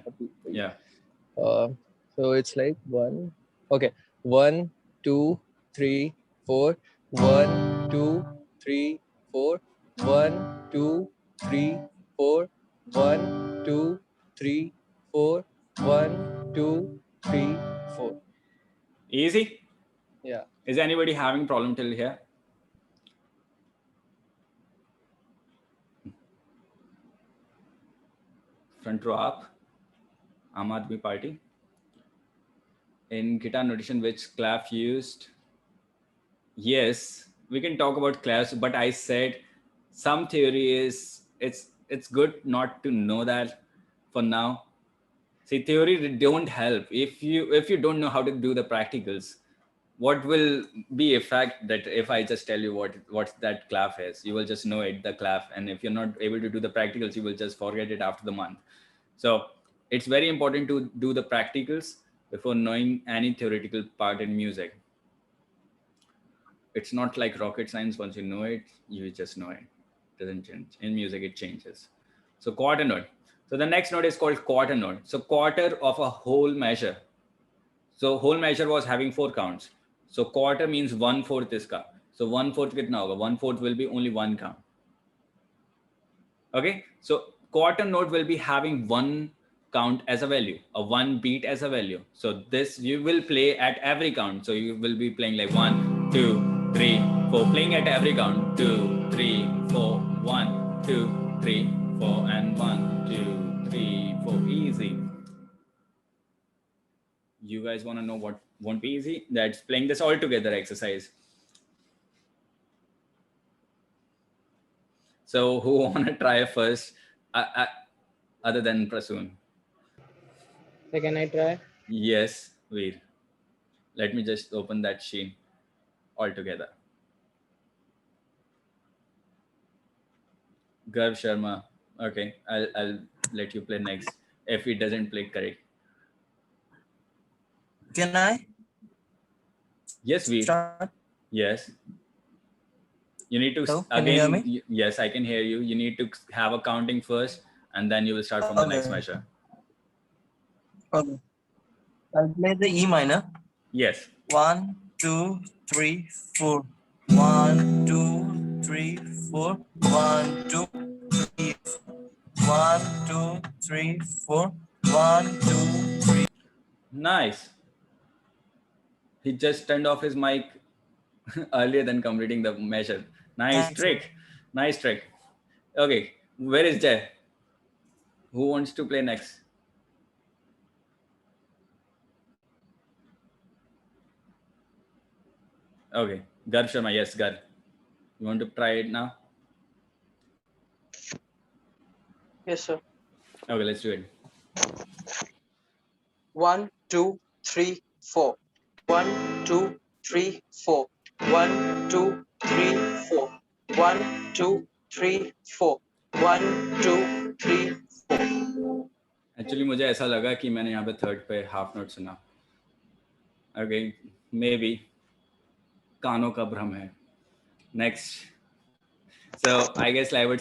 So it's like 1. Okay. 1, 2, 3, 4. 1, 2, 3, 4. 1, 2, 3, 4. 1, 2, 3, 4. 1, 2, 3, 4. Easy? Yeah. Is anybody having problem till here? Front row up. Aam Aadmi Party. In guitar notation, which clef used? Yes, we can talk about clefs, but I said some theory is it's good not to know that for now. See, theory don't help if you don't know how to do the practicals. What will be effect that if I just tell you what that clef is, you will just know it, the clef, and if you're not able to do the practicals, you will just forget it after the month. So it's very important to do the practicals before knowing any theoretical part in music. It's not like rocket science. Once you know it, you just know it. It doesn't change. In music, it changes. So quarter note. So the next note is called quarter note. So quarter of a whole measure. So whole measure was having 4 counts. So quarter means 1/4 iska. So 1/4 kitna hoga? 1/4 will be only 1 count. Okay. So quarter note will be having 1 count as a value, a 1 beat as a value. So this you will play at every count. So you will be playing like 1, 2, 3, 4, playing at every count. 2, 3, 4, 1, 2, 3, 4, and 1, 2, 3, 4. Easy. You guys want to know what won't be easy? That's playing this all together exercise. So who want to try first, other than Prasoon? So can I try? Yes, Veer. Let me just open that sheet all together. Garv Sharma. Okay, I'll let you play next if it doesn't play correct. Can I Yes, Veer. start? Yes. You need to Hello, can you hear me? Yes, I can hear you. You need to have a counting first, and then you will start from the next measure. Okay. I'll play the E minor. Yes. 1, 2, 3, 4. 1, 2, 3, 4. 1, 2, 3, 4. 1, 2, 3, 4. 1, 2, 3. Nice. He just turned off his mic earlier than completing the measure. Nice Thanks. trick. Nice trick. Okay, where is Jay? Who wants to play next? Okay, Gar Sharma. Yes, Gar. You want to try it now? Yes, sir. Okay, let's do it. 1, 2, 3, 4. 1, 2, 3, 4. 1, 2, 3, 4. 1, 2, 3, 4. 1, 2, 3, 4. Actually, मुझे ऐसा लगा कि मैंने यहाँ पे third पे half note सुना. Okay, maybe कानों का भ्रम है. Next. So I guess I would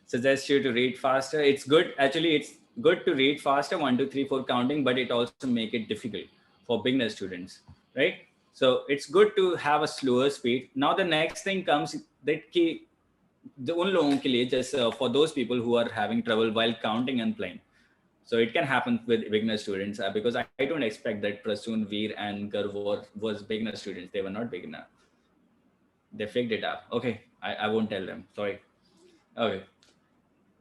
suggest you to read faster. It's good. Actually, it's good to read faster, 1, 2, 3, 4 counting, but it also make it difficult for beginner students, right? So it's good to have a slower speed. Now the next thing comes that ki the उन लोगों के लिए just for those people who are having trouble while counting and playing. So it can happen with beginner students because I don't expect that Prasoon, Veer, and Garv was beginner students. They were not beginner. They figured it out. Okay, I won't tell them. Sorry. Okay.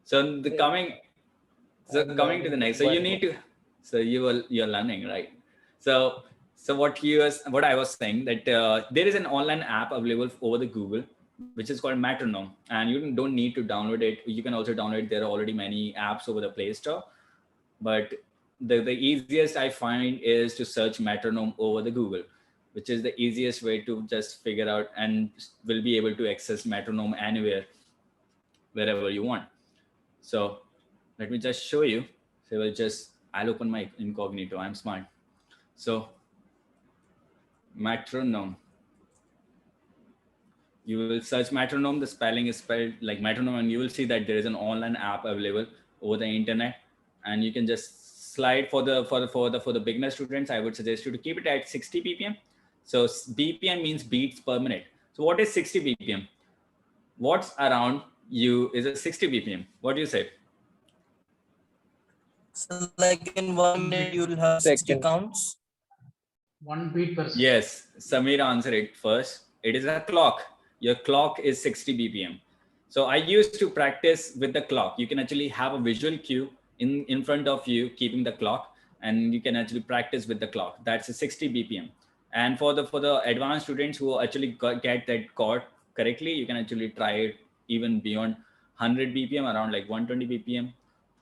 So the coming to the next. So you need to. So you're learning, right? So what I was saying that there is an online app available over the Google, which is called Metronome, and you don't need to download it. You can also download it. There are already many apps over the Play Store, but the easiest I find is to search Metronome over the Google, which is the easiest way to just figure out and will be able to access Metronome anywhere, wherever you want. So let me just show you. So I'll open my incognito. I'm smart. So Metronome. You will search Metronome. The spelling is spelled like Metronome, and you will see that there is an online app available over the internet, and you can just slide for the beginner students. I would suggest you to keep it at 60 BPM. So BPM means beats per minute. So what is 60 BPM? What's around you is a 60 BPM. What do you say? So like in 1 minute, you will have 60 counts. 1 beat per second. Yes, Samir answered it first. It is a clock. Your clock is 60 BPM. So I used to practice with the clock. You can actually have a visual cue in front of you, keeping the clock, and you can actually practice with the clock. That's a 60 BPM. And for the advanced students who actually get that chord correctly, you can actually try it even beyond 100 BPM, around like 120 BPM.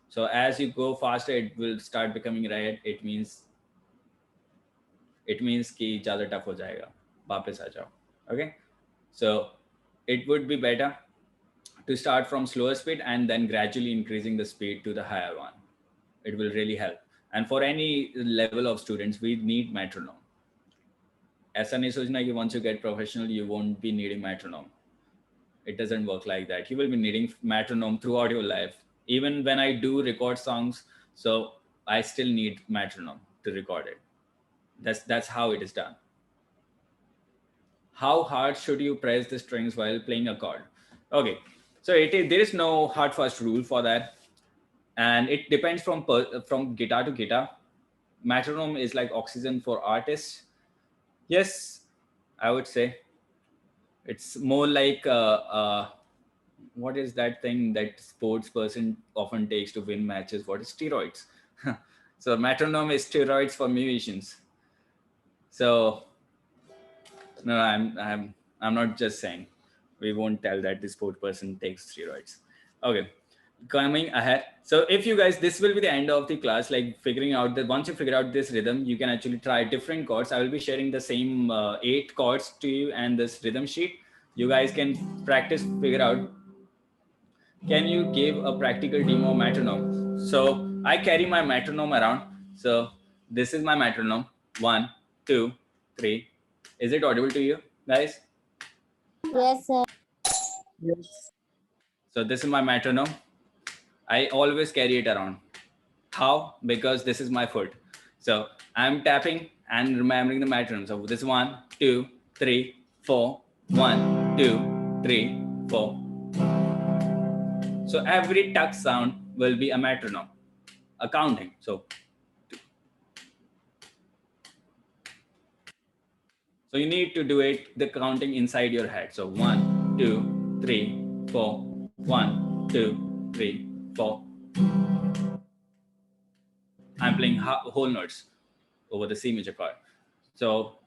So as you go faster, it will start becoming red. It means कि ज़्यादा tough हो जाएगा, वापस आ जाओ. Okay, so it would be better to start from slower speed and then gradually increasing the speed to the higher one. It will really help. And for any level of students, we need metronome. ऐसा नहीं सोचना कि once you get professional, you won't be needing metronome. It doesn't work like that. You will be needing metronome throughout your life. Even when I do record songs, so I still need metronome to record it. That's how it is done. How hard should you press the strings while playing a chord? Okay, so there is no hard fast rule for that, and it depends from guitar to guitar. Metronome is like oxygen for artists. Yes, I would say it's more like what is that thing that sports person often takes to win matches? What is steroids? So metronome is steroids for musicians. So no, I'm not just saying. We won't tell that the sport person takes steroids. Okay, coming ahead. So if you guys, this will be the end of the class, like figuring out that once you figure out this rhythm, you can actually try different chords. I will be sharing the same 8 chords to you and this rhythm sheet. You guys can practice, figure out. Can you give a practical demo metronome? So I carry my metronome around. So this is my metronome. 1, 2, 3. Is it audible to you guys? Yes, sir. Yes. So this is my metronome. I always carry it around. How? Because this is my foot. So I'm tapping and remembering the metronome. So this 1, 2, 3, 4. 1, 2, 3, 4. So every tuck sound will be a metronome, a counting. So you need to do it, the counting inside your head. So 1, 2, 3, 4. 1, 2, 3, 4. I'm playing whole notes over the C major chord. So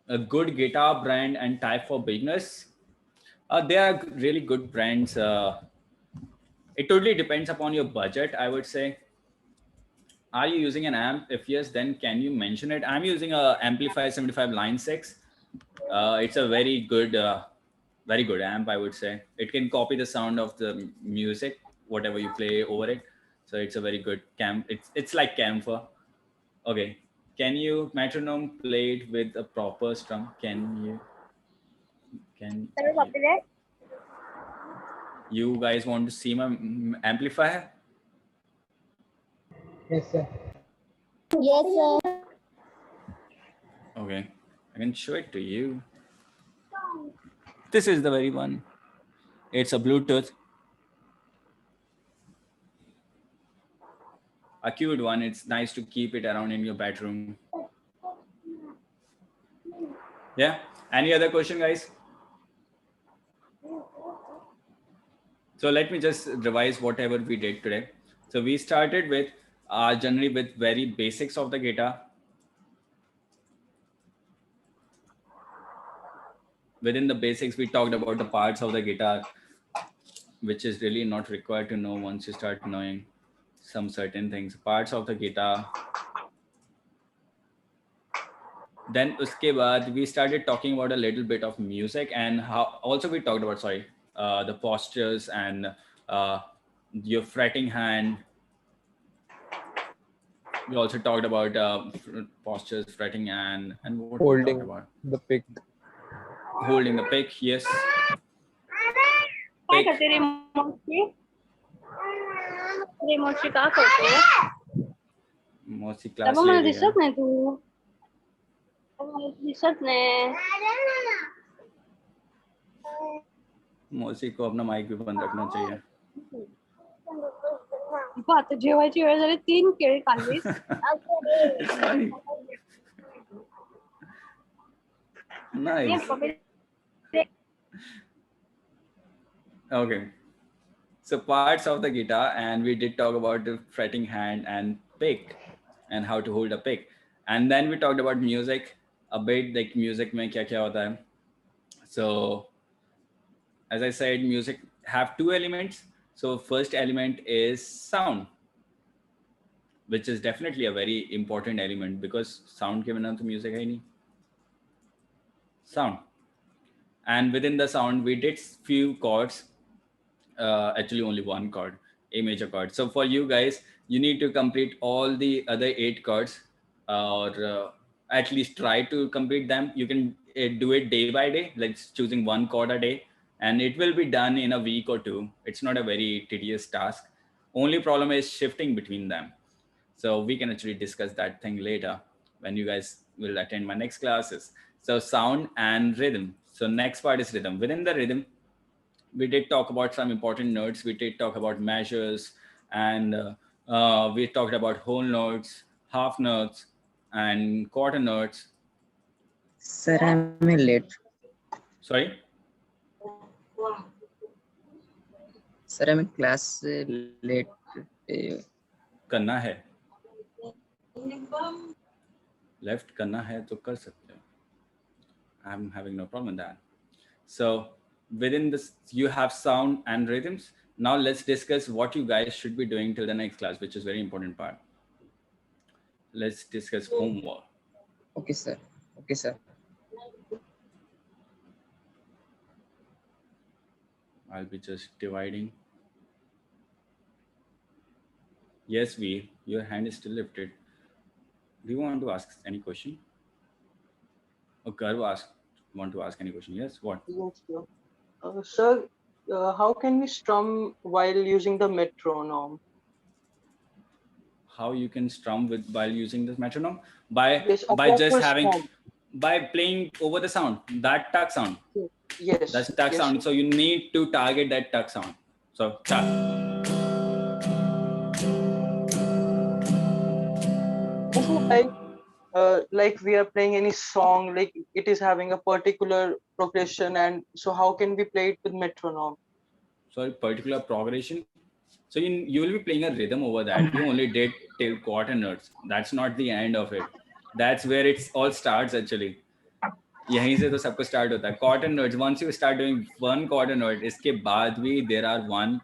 a good guitar brand and type for beginners. They are really good brands. It totally depends upon your budget, I would say. Are you using an amp? If yes, then can you mention it? I'm using a Amplify 75 Line 6. It's a very good amp, I would say. It can copy the sound of the music, whatever you play over it. So it's a very good camp. It's like camphor. Okay. Can you metronome played with a proper strum? Can you guys want to see my amplifier? Yes, sir. Yes, sir. Okay, I can show it to you. This is the very one. It's a Bluetooth. A cute one. It's nice to keep it around in your bedroom. Yeah. Any other question, guys? So let me just revise whatever we did today. So we started with generally with very basics of the guitar. Within the basics, we talked about the parts of the guitar, which is really not required to know once you start knowing some certain things. Parts of the guitar. Then uske baad, we started talking about a little bit of music and how also we talked about, the postures and your fretting hand. We also talked about postures, fretting, and what we talked about? The pick. Holding the pick, yes. Pick. Mostly class ले रही है. मौसी को अपना mic भी बंद रखना चाहिए. आता जेवायची वेळ झाली 3 केळी खाल्लीस. Nice. Okay. So parts of the guitar, and we did talk about the fretting hand and pick and how to hold a pick. And then we talked about music a bit, like music mein kya kya hota hai. So as I said, music have 2 elements. So first element is sound, which is definitely a very important element because sound ke bina to music hai nahi. Sound. And within the sound, we did few chords, actually only one chord, A major chord. So for you guys, you need to complete all the other 8 chords, or at least try to complete them. You can do it day by day, like choosing one chord a day, and it will be done in a week or two. It's not a very tedious task. Only problem is shifting between them. So we can actually discuss that thing later when you guys will attend my next classes. So sound and rhythm. So next part is rhythm. Within the rhythm, we did talk about some important notes. We did talk about measures, and we talked about whole notes, half notes, and quarter notes. Sir, I'm late. Sorry? Sir, I'm in class late. करना है left करना है तो कर सकते हो. I'm having no problem with that. So within this, you have sound and rhythms. Now let's discuss what you guys should be doing till the next class, which is very important part. Let's discuss homework. Okay, sir. Okay, sir. I'll be just dividing. Yes, Veer, your hand is still lifted. Do you want to ask any question? Or Garv want to ask any question? Yes, what? Yes, sir. Sir, how can we strum while using the metronome? How you can strum with while using this metronome? By Yes, a just proper having, strum. by playing over the sound, that tuck sound. Yes. That's tuck yes, sound. sir. So you need to target that tuck sound. So tuck. Also, like we are playing any song, like it is having a particular progression, and so how can we play it with metronome? Sorry, particular progression. So you will be playing a rhythm over that. You only did till quarter notes. That's not the end of it. That's where it's all starts actually. यहीं से तो सब कुछ start होता है. Quarter notes. Once you start doing one quarter note, इसके बाद भी there are 1,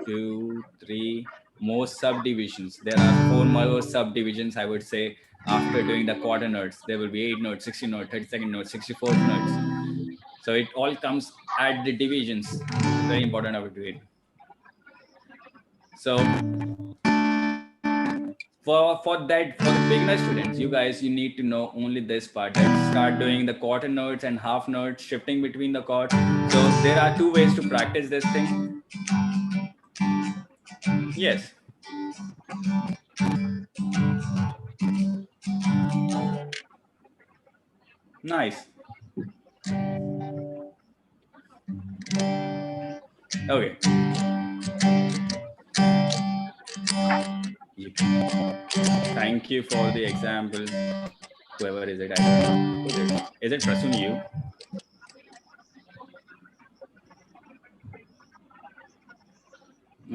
2, 3 more subdivisions. There are 4 more subdivisions, I would say. After doing the quarter notes, there will be 8 notes, 16 notes, 32nd notes, 64th notes. So it all comes at the divisions. It's very important how to do it. So for the beginner students, you guys, you need to know only this part. Let's start doing the quarter notes and half notes, shifting between the chords. So there are 2 ways to practice this thing. Yes. Nice. Okay. Thank you for the example. Whoever is it, I don't know. Who is it? Is it Prasun you?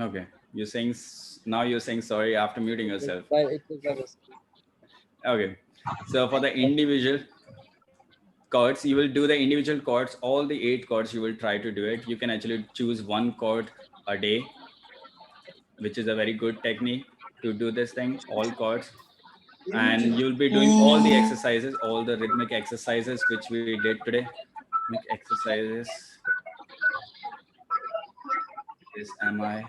Okay. You're saying now you're saying sorry after muting yourself. Okay. So for the individual chords, you will do the individual chords, all the 8 chords, you will try to do it. You can actually choose 1 chord a day, which is a very good technique to do this thing, all chords. And you'll be doing all the exercises, all the rhythmic exercises, which we did today. Rhythmic exercises. This am I.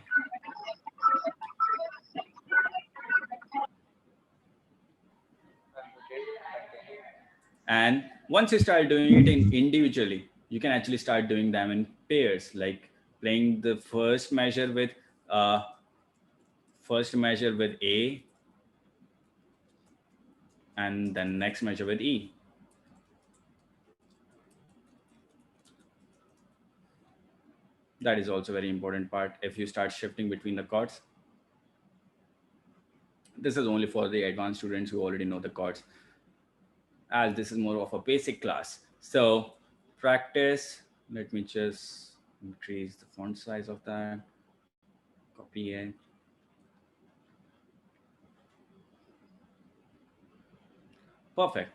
And once you start doing it individually, you can actually start doing them in pairs, like playing the first measure with A, and then next measure with E. That is also a very important part if you start shifting between the chords. This is only for the advanced students who already know the chords, as this is more of a basic class. So practice, let me just increase the font size of that, copy it. Perfect.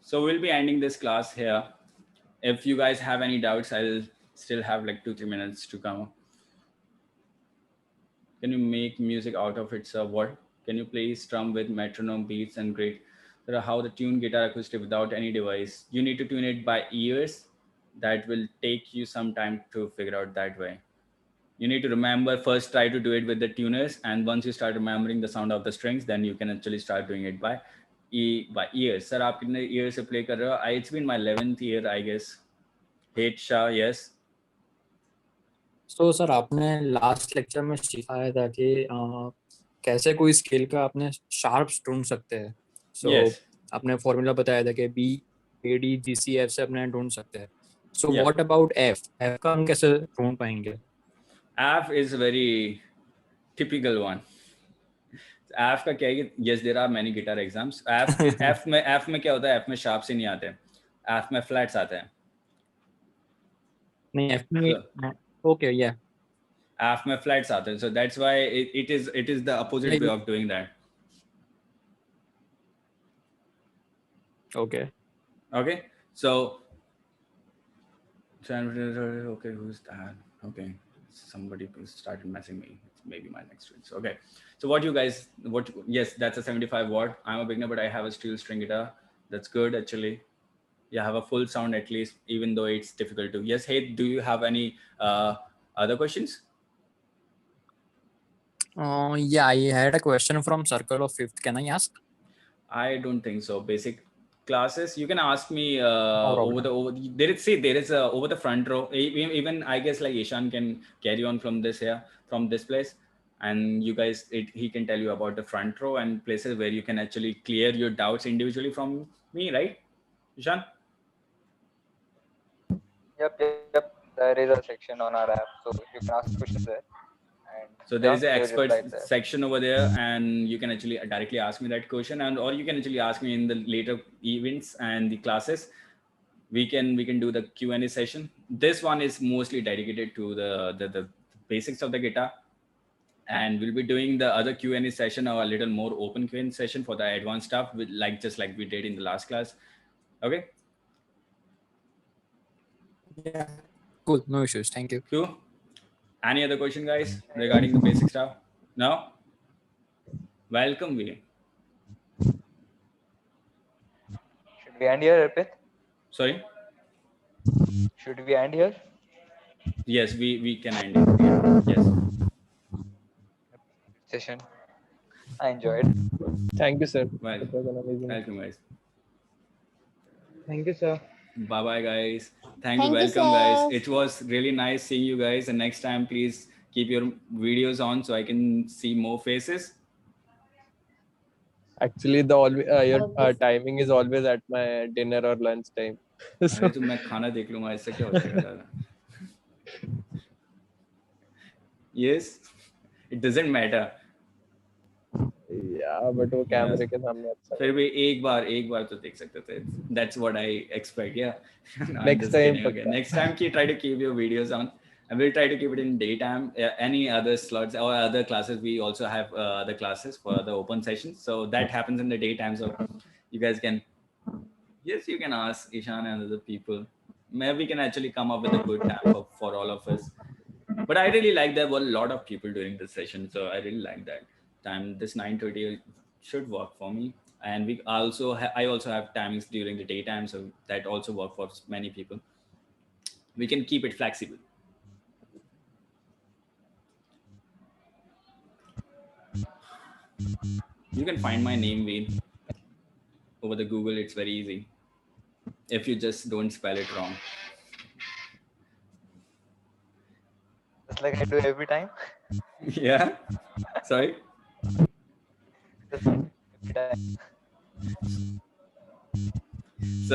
So we'll be ending this class here. If you guys have any doubts, I'll still have like 2-3 minutes to come. Can you make music out of its word? Can you play strum with metronome beats and great? How to tune guitar acoustic without any device? You need to tune it by ears. That will take you some time to figure out that way. You need to remember, first try to do it with the tuners, and once you start remembering the sound of the strings, then you can actually start doing it by ears. Sir, आप कितने ear से play कर रहे हो? It's been my 11th year, I guess. Hate Shah, yes. तो sir आपने last lecture में सिखाया था कि कैसे कोई स्केल का आपने शार्प्स ढूंढ सकते हैं. सो Yes. आपने फॉर्मूला बताया था कि B A D G C F से अपने ढूंढ सकते हैं. So Yeah. What about F F का हम कैसे ढूंढ पाएंगे? F is a very typical one. F का क्या है कि yes, there are many guitar exams. F में क्या होता है? F में sharps ही नहीं आते. F में flats आते हैं. नहीं एफ में ओके या F में flats आते हैं. So that's why it is the opposite way of doing that. Okay Okay, so okay, who's that? Okay, somebody started messaging me. It's maybe my next twins. Okay, so yes, that's a 75 watt. I'm a beginner, but I have a steel string guitar. That's good actually. You have a full sound at least, even though it's difficult to. Yes, hey, do you have any other questions? Yeah, I had a question from Circle of Fifth. Can I ask? I don't think so. Basic classes, you can ask me problem. there is over the front row. Even I guess like Ishan can carry on from this place, and you guys he can tell you about the front row and places where you can actually clear your doubts individually from me, right, Ishan? Yep. There is a section on our app, so you can ask questions there. So there is an expert section over there, and you can actually directly ask me that question, or you can actually ask me in the later events and the classes. We can do the Q&A session. This one is mostly dedicated to the basics of the guitar, and we'll be doing the other Q&A session, or a little more open Q&A session for the advanced stuff, with just like we did in the last class. Okay. Yeah. Cool. No issues. Thank you. Cool. Any other question, guys, regarding the basic stuff? No? Welcome, we. Should we end here, Arpit? Sorry? Should we end here? Yes, we can end it. Yeah. Yes. Session. I enjoyed. Thank you, sir. Well, It was an amazing. welcome, guys. Thank you, sir. Bye-bye, guys. Thank you, Welcome, sir. guys. It was really nice seeing you guys. And next time, please keep your videos on so I can see more faces. Actually, your timing is always at my dinner or lunch time. अरे तो मैं खाना देख लूँगा, इससे क्या हो जाएगा? Yes, it doesn't matter. Yeah, but वो कैमरे के सामने अच्छा. फिर भी एक बार तो देख सकते थे. That's what I expect. Yeah. No, Next time. Okay. Next time, try to keep your videos on. And we'll try to keep it in daytime. Any other slots or other classes, we also have other classes for the open sessions. So that happens in the daytime. So you guys can, yes, you can ask Ishan and other people. Maybe we can actually come up with a good time for all of us. But I really like there were a lot of people during this session. So I really like that time. This 9:30 should work for me. And we also I also have timings during the daytime. So that also work for many people. We can keep it flexible. You can find my name, Veen, over the Google. It's very easy if you just don't spell it wrong. Just like I do every time. Yeah. Sorry. Just like every time. So